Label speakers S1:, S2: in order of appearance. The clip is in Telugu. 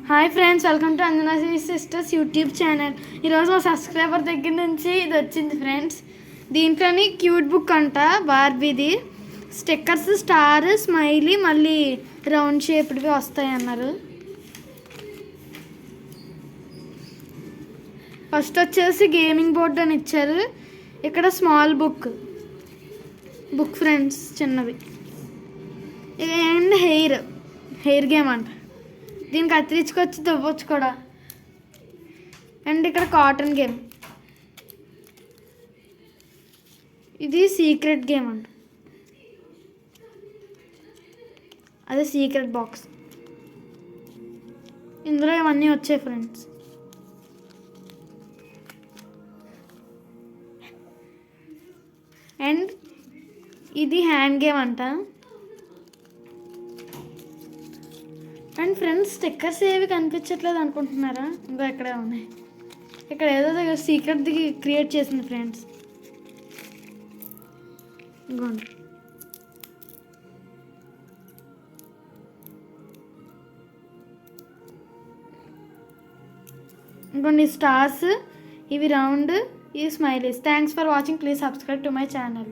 S1: Hi friends, welcome to Anjana sisters YouTube channel. ఈరోజు మా సబ్స్క్రైబర్ దగ్గర నుంచి ఇది వచ్చింది ఫ్రెండ్స్. దీంట్లోని క్యూట్ బుక్ అంట, బార్బీది. స్టిక్కర్స్, స్టార్, స్మైలీ, మళ్ళీ రౌండ్ షేప్డ్వి వస్తాయి అన్నారు. ఫస్ట్ వచ్చేసి గేమింగ్ బోర్డ్ అని ఇచ్చారు. ఇక్కడ స్మాల్ బుక్ ఫ్రెండ్స్, చిన్నవి. అండ్ హెయిర్ గేమ్ అంట. దీనికి కత్తిరించుకొచ్చి దువ్వచ్చు కూడా. అండ్ ఇక్కడ కాటన్ గేమ్, ఇది సీక్రెట్ గేమ్ అంట. అదే సీక్రెట్ బాక్స్. ఇందులో ఇవన్నీ వచ్చాయి ఫ్రెండ్స్. అండ్ ఇది హ్యాండ్ గేమ్ అంట. అండ్ ఫ్రెండ్స్, స్టిక్కర్స్ ఏవి కనిపించట్లేదు అనుకుంటున్నారా? ఇంకా ఇక్కడే ఉన్నాయి. ఇక్కడ ఏదో సీక్రెట్ది క్రియేట్ చేసింది ఫ్రెండ్స్. ఇంకోండి, స్టార్స్, ఇవి రౌండ్, ఇవి smileys. Thanks for watching. Please subscribe to my channel.